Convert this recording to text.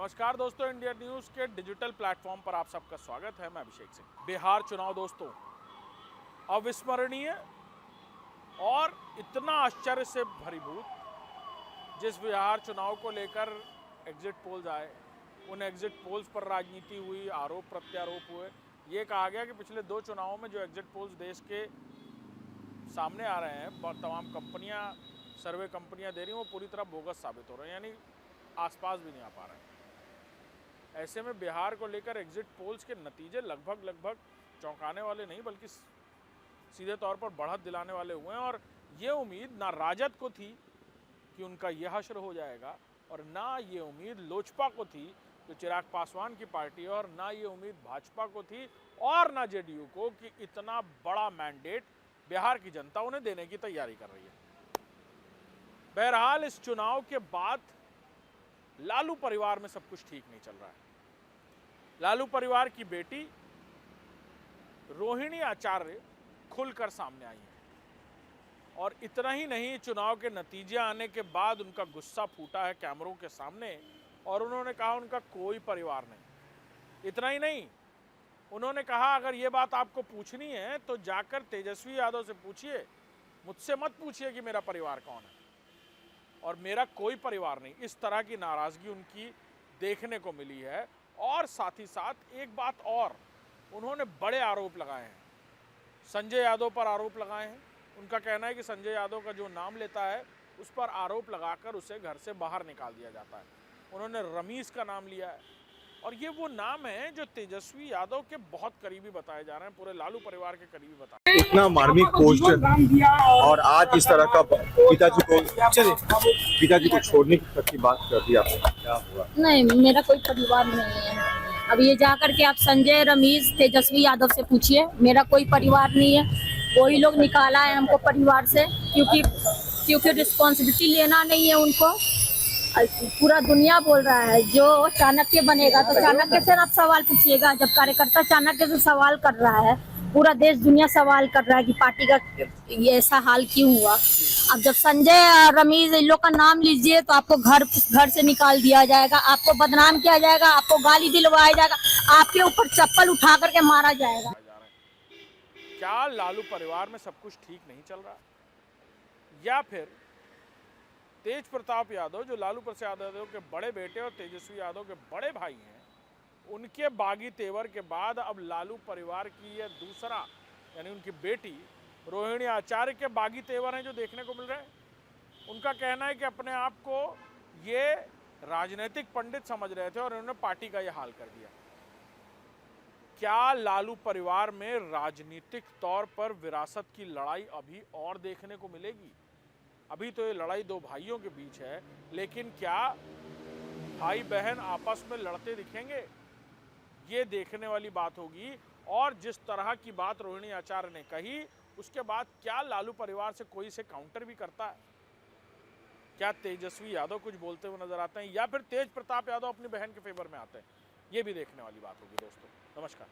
नमस्कार दोस्तों, India news के डिजिटल प्लेटफॉर्म पर आप सबका स्वागत है। मैं अभिषेक सिंह। बिहार चुनाव दोस्तों अविस्मरणीय और इतना आश्चर्य से भरीभूत। जिस बिहार चुनाव को लेकर एग्जिट पोल्स आए, उन एग्जिट पोल्स पर राजनीति हुई, आरोप प्रत्यारोप हुए। ये कहा गया कि पिछले 2 चुनावों में जो एग्जिट पोल्स देश के सामने आ रहे हैं, तमाम कंपनियां, सर्वे कंपनियां दे रही हैं, वो पूरी तरह बोगस साबित हो रहे हैं, यानी आसपास भी नहीं आ पा रहे हैं। ऐसे में बिहार को लेकर एग्जिट पोल्स के नतीजे लगभग चौंकाने वाले नहीं, बल्कि सीधे तौर पर बढ़त दिलाने वाले हुए हैं। और ये उम्मीद ना राजद को थी कि उनका यह हश्र हो जाएगा, और ना ये उम्मीद लोजपा को थी जो चिराग पासवान की पार्टी है, और ना ये उम्मीद भाजपा को थी और ना जेडीयू को कि इतना बड़ा मैंडेट बिहार की जनता उन्हें देने की तैयारी कर रही है। बहरहाल इस चुनाव के बाद लालू परिवार में सब कुछ ठीक नहीं चल रहा है। लालू परिवार की बेटी रोहिणी आचार्य खुलकर सामने आई है, और इतना ही नहीं, चुनाव के नतीजे आने के बाद उनका गुस्सा फूटा है कैमरों के सामने, और उन्होंने कहा उनका कोई परिवार नहीं। इतना ही नहीं, उन्होंने कहा अगर ये बात आपको पूछनी है तो जाकर तेजस्वी यादव से पूछिए, मुझसे मत पूछिए कि मेरा परिवार कौन है, और मेरा कोई परिवार नहीं। इस तरह की नाराजगी उनकी देखने को मिली है। और साथ ही साथ एक बात और, उन्होंने बड़े आरोप लगाए हैं, संजय यादव पर आरोप लगाए हैं। उनका कहना है कि संजय यादव का जो नाम लेता है उस पर आरोप लगाकर उसे घर से बाहर निकाल दिया जाता है। उन्होंने रमीज का नाम लिया है, और ये वो नाम है जो तेजस्वी यादव के बहुत करीबी बताए जा रहे हैं, पूरे लालू परिवार के करीबी बताए। इतना मार्मिक पोस्ट और आज इस तरह का पिताजी को छोड़ने की बात कर दी आपने, क्या हुआ? नहीं, मेरा कोई परिवार नहीं है। अब ये जाकर के आप संजय, रमीज, तेजस्वी यादव से पूछिए, मेरा कोई परिवार नहीं है। वही लोग निकाला है हमको परिवार से, क्योंकि रिस्पॉन्सिबिलिटी लेना नहीं है उनको। पूरा दुनिया बोल रहा है जो चाणक्य बनेगा तो चाणक्य से आप सवाल पूछिएगा। जब कार्यकर्ता चाणक्य से सवाल कर रहा है, पूरा देश दुनिया सवाल कर रहा है कि पार्टी का ये ऐसा हाल क्यों हुआ। अब जब संजय और रमीज इन लोग का नाम लीजिए तो आपको घर से निकाल दिया जाएगा, आपको बदनाम किया जाएगा, आपको गाली दिलवाया जाएगा, आपके ऊपर चप्पल उठा करके मारा जाएगा। क्या लालू परिवार में सब कुछ ठीक नहीं चल रहा, या फिर तेज प्रताप यादव जो लालू प्रसाद यादव के बड़े बेटे और तेजस्वी यादव के बड़े भाई हैं, उनके बागी तेवर के बाद अब लालू परिवार की ये दूसरा यानी उनकी बेटी रोहिणी आचार्य के बागी तेवर हैं जो देखने को मिल रहे हैं। उनका कहना है कि अपने आप को ये राजनीतिक पंडित समझ रहे थे और उन्होंने पार्टी का ये हाल कर दिया। क्या लालू परिवार में राजनीतिक तौर पर विरासत की लड़ाई अभी और देखने को मिलेगी? अभी तो ये लड़ाई 2 भाइयों के बीच है, लेकिन क्या भाई बहन आपस में लड़ते दिखेंगे? ये देखने वाली बात होगी। और जिस तरह की बात रोहिणी आचार्य ने कही, उसके बाद क्या लालू परिवार से कोई इसे काउंटर भी करता है? क्या तेजस्वी यादव कुछ बोलते हुए नजर आते हैं, या फिर तेज प्रताप यादव अपनी बहन के फेवर में आते हैं? ये भी देखने वाली बात होगी दोस्तों। नमस्कार।